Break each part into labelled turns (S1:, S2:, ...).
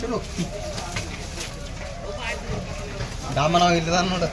S1: ಚಲೋ ಡಾಮನ ಇಲ್ಲದ ನೋಡ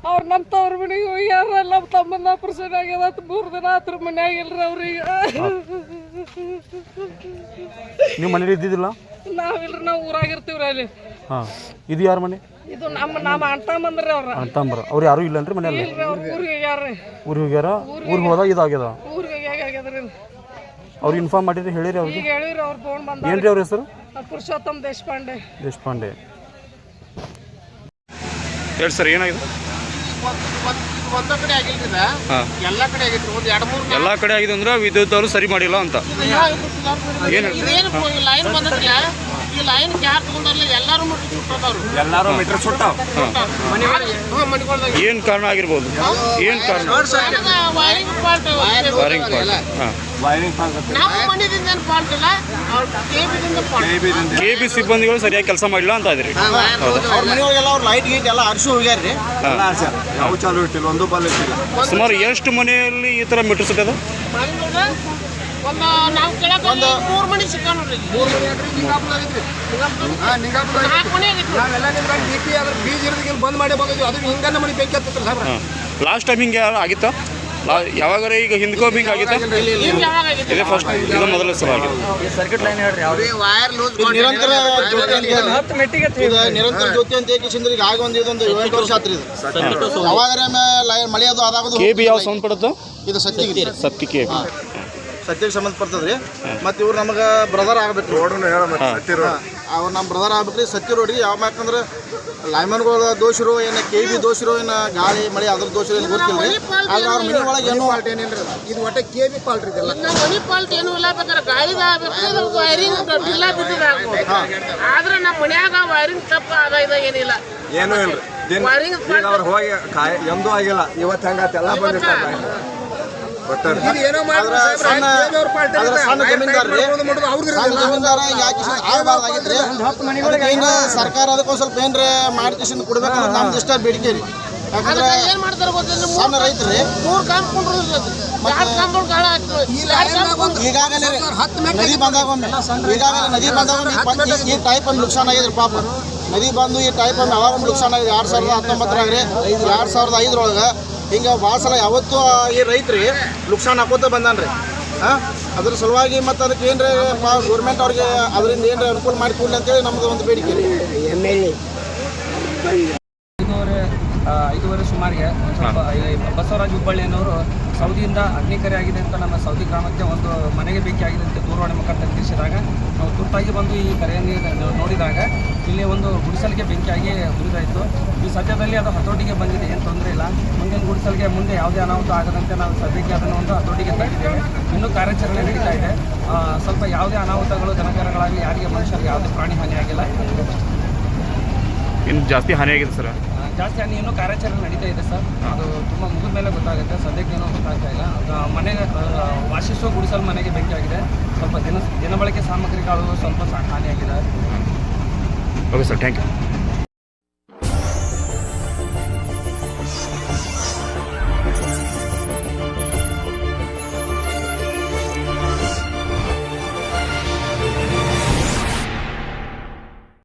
S2: ಅವ್ರು ನಮ್ಮ ತವ್ರ ಮನೆಗೆ ಹೋಗ್ಯಾರ ನಮ್ಮ ತಮ್ಮನ ಆಪರೇಷನ್ ಆಗ್ಯದ 3 ದಿನ ಆತ್ರ ಮನ್ಯಾಗಿಲ್ರಿ ಅವ್ರಿಗೆ.
S3: ನೀವು ಮನೇಲಿ ಇದ್ದಿದ್ದಿಲ್ಲ?
S2: ನಾವಿಲ್ರಿ, ನಾವು ಊರಾಗಿರ್ತೀವ್ರಿ ಅಲ್ಲಿ.
S3: ಹಾಂ, ಇದು ಯಾರ ಮನೆ?
S2: ಇದು ನಮ್ಮ ಅಣ್ತಮ್ಮಂದ್ರಿ ಅವ್ರ.
S3: ಅಣ್ತಂಬ್ರ ಅವ್ರು ಯಾರು ಇಲ್ಲನ್ರಿ ಮನೆಯಲ್ಲಿ?
S2: ಇಲ್ರಿ, ಅವ್ರು ಊರಿಗೆ ಹೋಗ್ಯಾರ್ರಿ.
S3: ಊರಿಗೆ ಹೋಗ್ಯಾರ? ಊರಿಗೆ ಹೋದಾಗ ಇದಾಗ್ಯದ?
S2: ಊರಿಗೆ ಆಗ್ಯದ್ರಿ.
S3: ಅವ್ರಿಗೆ ಇನ್ಫಾರ್ಮ್ ಮಾಡಿರಿ, ಹೇಳಿರಿ ಅವ್ರಿಗೆ?
S2: ಈಗ ಹೇಳಿರಿ, ಅವ್ರು ಫೋನ್ ಬಂದ.
S3: ಏನ್ರಿ ಅವ್ರ ಹೆಸರು?
S2: ಪುರುಷೋತ್ತಮ್ ದೇಶಪಾಂಡೆ.
S3: ದೇಶಪಾಂಡೆ. ಹೇಳಿ ಸರ್, ಏನಾಗಿದೆ?
S4: ಒಂದ ಕಡೆ ಆಗಿಲ್ರಿ, ಎಲ್ಲ ಕಡೆ ಆಗಿತ್ತು. ಒಂದು 2-3
S3: ಎಲ್ಲ ಕಡೆ ಆಗಿದೆ ಅಂದ್ರೆ ವಿದ್ಯುತ್ ಅವರು ಸರಿ ಮಾಡಿಲ್ಲ ಅಂತ.
S4: ಏನು ಲೈನ್ ಬಂದಿಲ್ಲ, ಈ ಲೈನ್ ಕ್ಯಾಪ್ ತಗೊಂಡ್ರಲ್ಲ, ಎಲ್ಲರೂ ಮೀಟರ್ ಸುಟ್ಟವ್ರು.
S3: ಏನು ಕಾರಣ ಆಗಿರ್ಬೋದು? ಏನು ಕಾರಣ?
S4: Wiring fault. ನಮ್ಮ ಮನೆಯಿಂದ ಫಾಲ್ಟ್ ಇಲ್ಲ,
S3: ಕೆಬಿ ಸಿಬ್ಬಂದಿಗಳು ಸರಿಯಾಗಿ ಕೆಲಸ ಮಾಡಿಲ್ಲ ಅಂತ ಇದ್ರಿ.
S1: ಅವ್ರ ಮನೆಯೊಳಗೆಲ್ಲ ಅವ್ರ ಲೈಟ್ ಗೀಟ್ ಎಲ್ಲ ಅರ್ಶು ಹೋಗ್ಯಾರ್ರಿ.
S5: ನಾವು ಚಾಲು ಇಟ್ಟಿಲ್ಲ, ಒಂದು ಬಾಲ್ ಇಟ್ಟಿಲ್ಲ.
S3: ಸುಮಾರು ಎಷ್ಟು ಮನೆಯಲ್ಲಿ ಈ ಥರ ಮೀಟರ್ ಸುಟ್ಟದ?
S4: ನಾವು ಕೆಳಗೆ 3 ಮನೆ ಸಿಕ್ಕ ನೋಡ್ರಿ. 4 ಮನೆ ಆಗಿತ್ತು.
S1: ಬೀಜ ಇರೋದಕ್ಕೆ ಬಂದ್ ಮಾಡಿ ಬಂದಿದ್ವಿ, ಅದು ಹಿಂಗನ್ನ ಮನೆ ಬೇಕು ಅಂತ ಸಾಬ್ರ.
S3: ಲಾಸ್ಟ್ ಟೈಮ್ ಹಿಂಗೆ ಆಗಿತ್ತಾ? ಯಾವಾಗಾರ ಈಗ ಹಿಂದ್ಕೋಬ್ ಹಿಂಗೆ ಆಗಿತ್ತಾ? ಇದೇ ಫಸ್ಟ್, ಇದು ಮೊದಲ ಸಲ ಆಗಿದೆ.
S1: ಸರ್ಕ್ಯೂಟ್ ಲೈನ್ ಹೇಳ್ರಿ, ವೈರ್ ಲೂಸ್ ನಿರಂತರ ಜ್ಯೋತಿ ಅಂತ ನಿರಂತರ ಜ್ಯೋತಿ ಅಂತ ಏಕಿಸಿಂದ್ರೆ ಈಗ ಆಗ ಇದೊಂದು 8 ವರ್ಷ ಆತ್ರಿ. ಇದು ಯಾವಾಗಾರ ಮಳೆ ಅದು ಆದಾಗೋದು.
S3: ಕೆಬಿ ಯಾವ ಸೌಂಡ್ ಪಡುತ್ತೋ?
S1: ಇದು ಸತ್ಯ
S3: ಕೆಬಿ
S1: ಸತ್ಯಕ್ಕೆ ಸಂಬಂಧಪಡ್ತದ್ರಿ. ಮತ್ತು ಇವ್ರು ನಮಗೆ ಬ್ರದರ್ ಆಗ್ಬೇಕು. ಅವ್ರು ನಮ್ಮ ಬ್ರದರ್ ಆಗ್ಬೇಕ್ರಿ. ಸತ್ಯ ರೋಡ್ಗೆ ಯಾವ ಯಾಕಂದ್ರೆ ಲೈಮನ್ಗಳ ದೋಷರು ಏನು KB ದೋಷರು ಏನು ಗಾಳಿ ಮಳೆ ಅದ್ರ ದೋಷರು ಏನು ಗೊತ್ತಿಲ್ಲ ರೀ. ಆಗ ಅವ್ರ ಮನೆ ಒಳಗೆ ಏನೂ ಫಾಲ್ಟ್ ಏನಿಲ್ಲ, ಇದು ಒಟ್ಟೆ KB ಫಾಲ್ಟ್ ರೀ.
S4: ಮನೆ ಫಾಲ್ಟ್ ಏನೂ ಇಲ್ಲ, ಬೇಕಾದ್ರೆ ಗಾಳಿದ ಆಗ್ಬೇಕು, ವೈರಿಂಗ್ ಡಿಲ್ಲ ಬಿದ್ದಿದ ಆದ್ರೆ ನಮ್ಮ ಮನ್ಯಾಗ ವೈರಿಂಗ್ ತಪ್ಪ ಅದ ಇದ ಏನಿಲ್ಲ,
S5: ಏನೂ ಇಲ್ರಿ. ಅವ್ರು ಹೋಗಿ ಎಂದೂ ಆಗಿಲ್ಲ, ಇವತ್ತು ಹಂಗಾತ ಎಲ್ಲ ಬಂದಿರ್ತಾರೆ.
S1: ಜಮೀನ್ದಾರ ಯಾಕೆ ಆಗಬಾರ್ದಾಗಿದ್ರಿ. ಸರ್ಕಾರ ಅದಕ್ಕೊಂದು ಸ್ವಲ್ಪ ಏನ್ರ ಮಾಡಿಕೊಂಡು ಕೊಡ್ಬೇಕಂದ್ರೆ ನಮ್ದು ಇಷ್ಟ ಬೇಡಿಕೆ ರೀ. ಯಾಕಂದ್ರೆ
S4: ಏನ್ ಮಾಡ್ತಾರೆ
S1: ಸಣ್ಣ ರೈತರು ಈಗಾಗಲೇ ನದಿ ಬಂದಾಗೊಮ್ಮೆ ಈ ಟೈಪ್ ಒಂದು ನುಕ್ಸಾನ್ ಆಗಿದ್ರಿ. ಪಾಪ ನದಿ ಬಂದು ಈ ಟೈಪ್ ಒಂದು ಅವಾಗ ನುಕ್ಸಾನ್ ಆಗಿದೆ 2019 2005 ಹಿಂಗೆ ಭಾಳ ಸಲ ಯಾವತ್ತೂ ಈ ರೈತರಿ ನುಕ್ಸಾನ್ ಹಾಕೋತ ಬಂದಾನ್ರಿ. ಅದ್ರ ಸಲುವಾಗಿ ಮತ್ತು ಅದಕ್ಕೆ ಏನ್ರಿ ಗೌರ್ಮೆಂಟ್ ಅವ್ರಿಗೆ ಅದರಿಂದ ಏನ್ರಿ ಅನುಕೂಲ ಮಾಡಿಕೊಡ್ಲಿ ಅಂತೇಳಿ ನಮ್ದು ಒಂದು ಬೇಡಿಕೆ ರೀ.
S6: 5:30 ಸುಮಾರಿಗೆ ಸ್ವಲ್ಪ ಬಸವರಾಜ್ ಹುಬ್ಬಳ್ಳಿ ಅನ್ನೋರು ಸೌದಿಯಿಂದ ಅಗ್ನಿಕರೆ ಆಗಿದೆ ಅಂತ ನಮ್ಮ ಸೌದಿ ಗ್ರಾಮಕ್ಕೆ ಒಂದು ಮನೆಗೆ ಬೆಂಕಿ ಆಗಿದೆ ಅಂತ ದೂರವಾಣಿ ಮುಖಾಂತರ ತಿಳಿಸಿದಾಗ ನಾವು ತುರ್ತಾಗಿ ಬಂದು ಈ ಕರೆಯನ್ನು ನೋಡಿದಾಗ ಇಲ್ಲಿ ಒಂದು ಗುಡಿಸಲಿಗೆ ಬೆಂಕಿಯಾಗಿ ಉರಿದಾಯಿತು. ಈ ಸದ್ಯದಲ್ಲಿ ಅದು ಹತೋಟಿಗೆ ಬಂದಿದೆ, ಏನು ತೊಂದರೆ ಇಲ್ಲ. ಮುಂದಿನ ಗುಡಿಸಲಿಗೆ ಮುಂದೆ ಯಾವುದೇ ಅನಾಹುತ ಆಗದಂತೆ ನಾವು ಸದ್ಯಕ್ಕೆ ಅದನ್ನು ಒಂದು ಹತೋಟಿಗೆ ತಂದಿದ್ದೇವೆ. ಇನ್ನೂ ಕಾರ್ಯಾಚರಣೆ ನಡೀತಾ ಇದೆ. ಸ್ವಲ್ಪ ಯಾವುದೇ ಅನಾಹುತಗಳು ಜನಕರಗಳಾಗಲಿ ಯಾರಿಗೆ ಮನುಷ್ಯರಿಗೆ ಯಾವುದೇ ಪ್ರಾಣಿ ಹಾನಿ ಆಗಿಲ್ಲ.
S3: ಇನ್ನು ಜಾಸ್ತಿ ಹಾನಿಯಾಗಿದೆ ಸರ್?
S6: ಜಾಸ್ತಿ ಹಾನಿ ಇನ್ನೂ ಕಾರ್ಯಾಚರಣೆ ನಡೀತಾ ಇದೆ ಸರ್. ಅದು ತುಂಬ ಮುಗಿದ ಮೇಲೆ ಗೊತ್ತಾಗುತ್ತೆ, ಸದ್ಯಕ್ಕೆ ಏನೋ ಗೊತ್ತಾಗ್ತಾ ಇಲ್ಲ. ಮನೆಗೆ ವಾಸಿಸುವ ಗುಡಿಸಲು ಮನೆಗೆ ಬೆಂಕಿ ಆಗಿದೆ. ಸ್ವಲ್ಪ ದಿನಬಳಕೆ ಸಾಮಗ್ರಿಗಳು ಸ್ವಲ್ಪ ಹಾನಿಯಾಗಿದೆ.
S3: Okay sir, thank you.